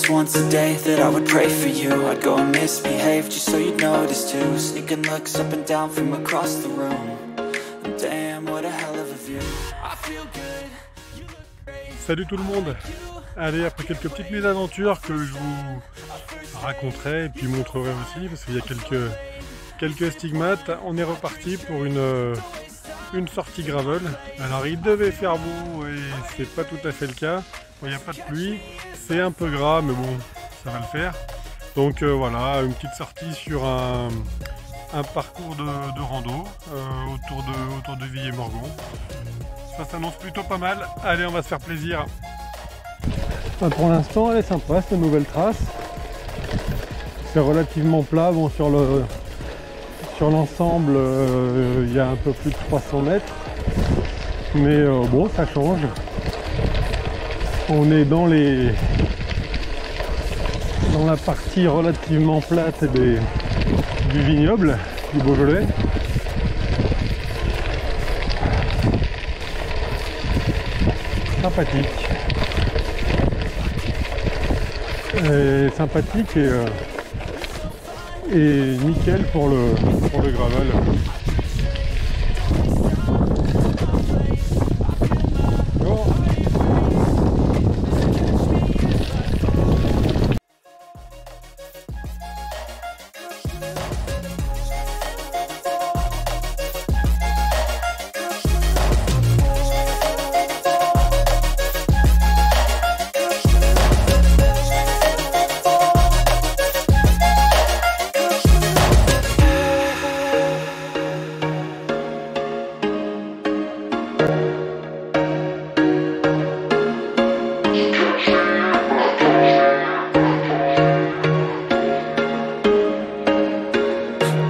was once a day that I would pray for you. I'd go and misbehave just so you'd notice too. Sneaking looks up and down from across the room. And damn, what a hell of a view. I feel good, you look great. Salut tout le monde. Allez, après quelques petites mésaventures que je vous raconterai et puis montrerai aussi, parce qu'il y a quelques stigmates, on est reparti pour une sortie gravel. Alors il devait faire beau et c'est pas tout à fait le cas. Il n'y a pas de pluie, c'est un peu gras mais bon, ça va le faire. Donc voilà, une petite sortie sur un parcours de rando autour de Villiers-Morgon. Ça s'annonce plutôt pas mal. Allez, on va se faire plaisir. Pour l'instant, elle est sympa cette nouvelle trace. C'est relativement plat. Bon, sur l'ensemble, il y a un peu plus de 300 mètres. Mais bon, ça change. On est dans la partie relativement plate du vignoble, du Beaujolais. Sympathique et nickel pour le gravel.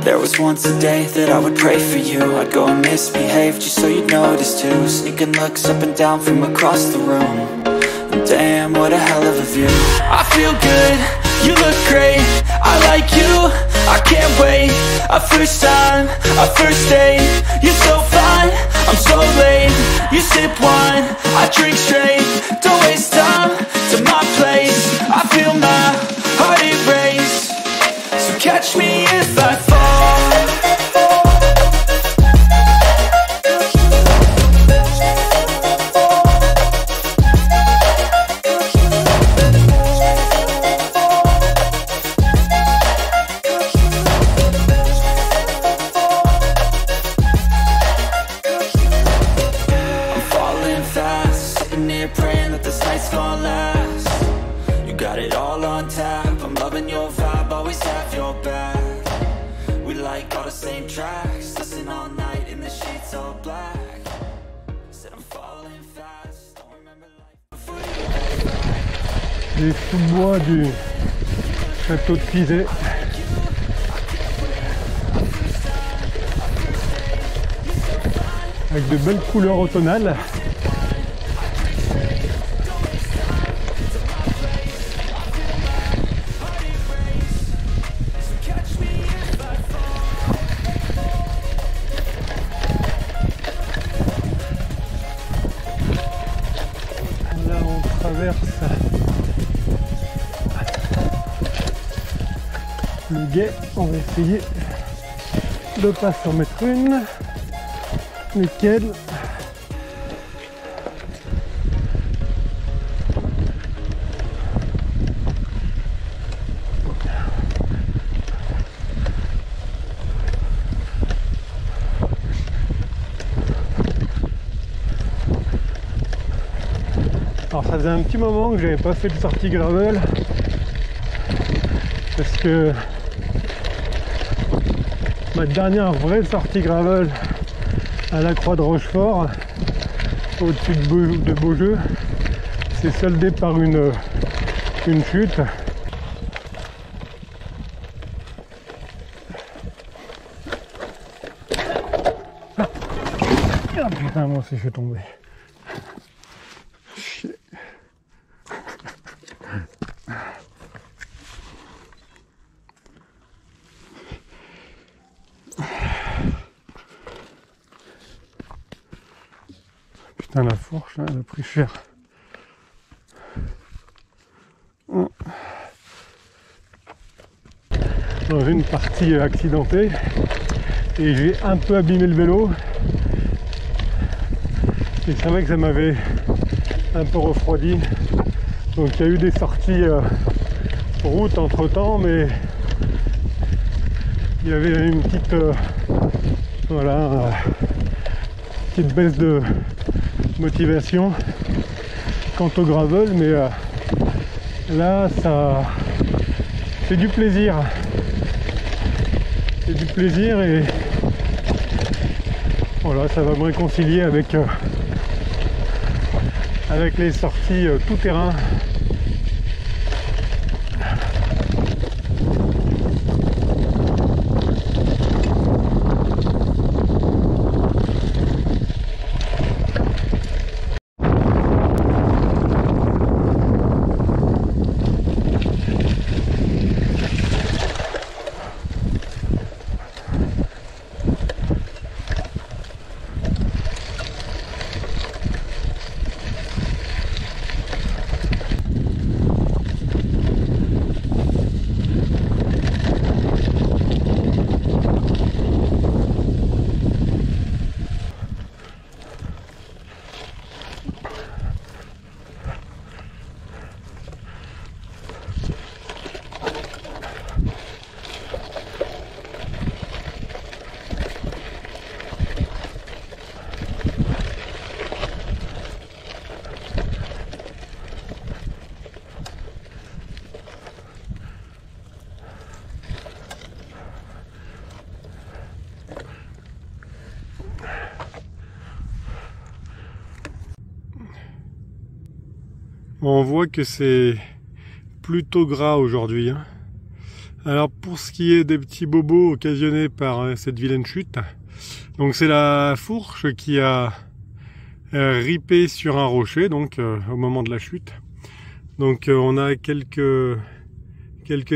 There was once a day that I would pray for you. I'd go and misbehave just so you'd notice too. Sneaking looks up and down from across the room. And damn, what a hell of a view. I feel good, you look great, I like you, I can't wait. A first time, a first date. You're so fine, I'm so late. You sip wine, I drink straight. Don't waste time to my place. I feel my heart erase. So catch me if I fall. Praying that this night's gonna last. You got it all on tap. I'm loving your vibe, always have your back. We like all the same tracks. Listen all night in the sheets all black. Said I'm falling fast. Don't remember life before you. Les sous-bois du château de Pizet. Avec de belles couleurs automnales. Le guet, on va essayer de pas s'en mettre une. Nickel. Alors ça faisait un petit moment que j'avais pas fait de sortie gravel parce que ma dernière vraie sortie gravel à la Croix de Rochefort au-dessus de Beaujeu s'est soldée par une chute. Ah putain, moi aussi je suis tombé. Putain, la fourche, là, elle a pris cher. une partie accidentée et j'ai un peu abîmé le vélo. Et c'est vrai que ça m'avait un peu refroidi. Donc il y a eu des sorties route entre temps, mais il y avait une petite petite baisse de motivation quant au gravel, mais là ça c'est du plaisir. C'est du plaisir et voilà, ça va me réconcilier avec les sorties tout terrain. On voit que c'est plutôt gras aujourd'hui. Alors pour ce qui est des petits bobos occasionnés par cette vilaine chute, donc c'est la fourche qui a ripé sur un rocher donc au moment de la chute. Donc on a quelques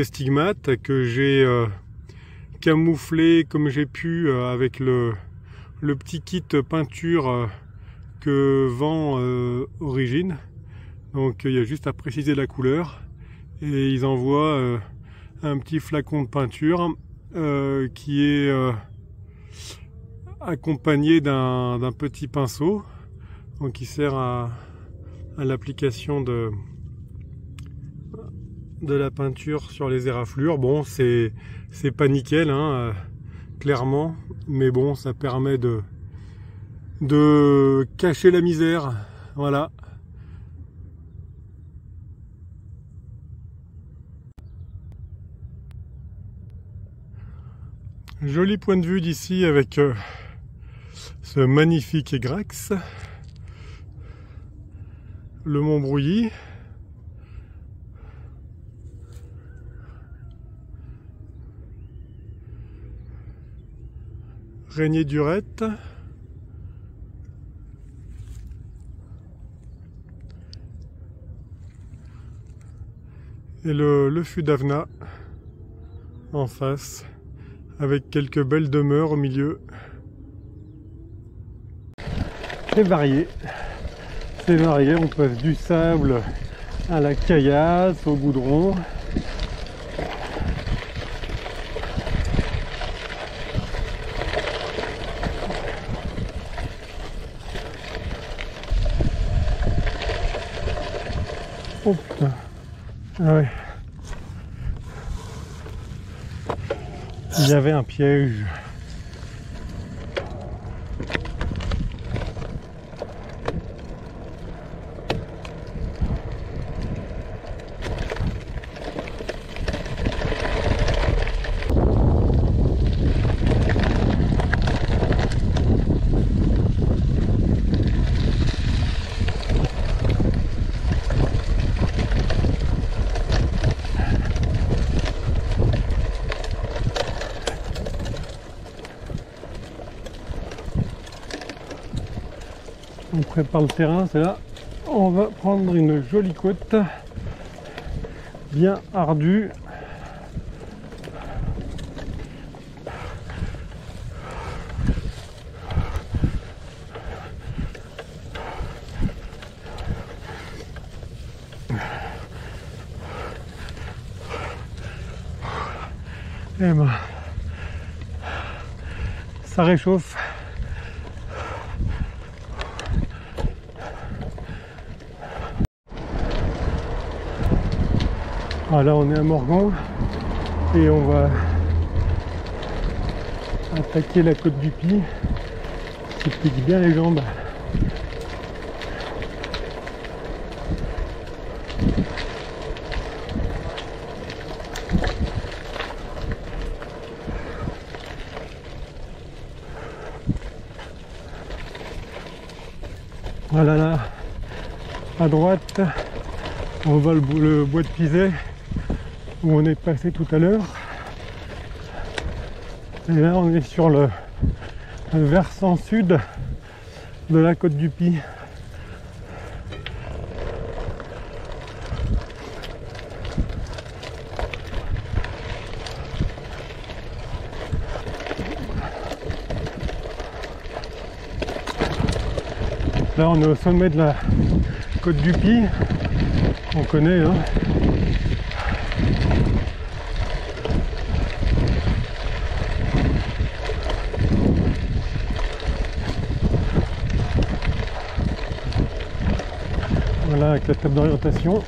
stigmates que j'ai camouflés comme j'ai pu avec le petit kit peinture que vend Origine. Donc il y a juste à préciser la couleur et ils envoient un petit flacon de peinture qui est accompagné d'un petit pinceau, donc qui sert à l'application de la peinture sur les éraflures. Bon, c'est pas nickel clairement, mais bon, ça permet de cacher la misère, voilà. Joli point de vue d'ici avec ce magnifique Grax, le Mont Brouilly. Régnier-Durette. Et le fût d'Avena en face, avec quelques belles demeures au milieu. C'est varié, on passe du sable à la caillasse, au goudron. Oh putain, ah ouais. Il y avait un piège. On prépare le terrain, c'est là. On va prendre une jolie côte, bien ardue. Et ben, ça réchauffe. Voilà, on est à Morgon et on va attaquer la côte du Py qui pique bien les jambes. Voilà, là, à droite, on voit le bois de Pizet où on est passé tout à l'heure. Et là, on est sur le versant sud de la côte du Py. Là, on est au sommet de la côte du Py. On connaît, hein. Voilà, avec la table d'orientation.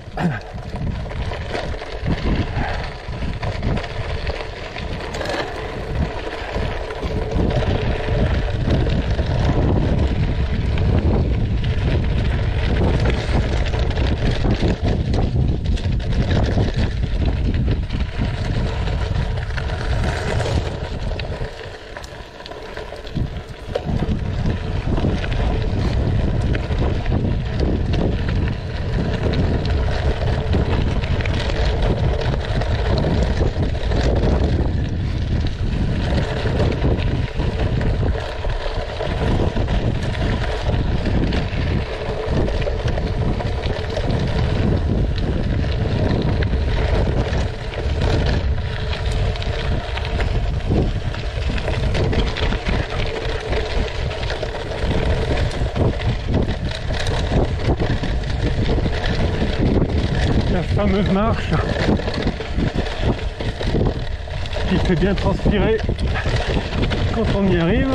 La fameuse marche qui fait bien transpirer quand on y arrive.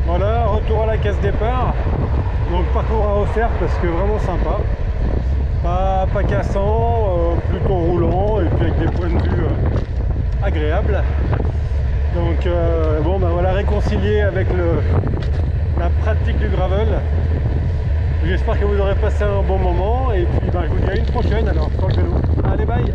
Voilà, retour à la case départ. Donc parcours à refaire parce que vraiment sympa. Pas cassant, plutôt roulant et puis avec des points de vue agréables. Donc bon, ben voilà, réconcilié avec la pratique du gravel. J'espère que vous aurez passé un bon moment et puis ben, je vous dis à une prochaine alors sur le vélo. Allez, bye.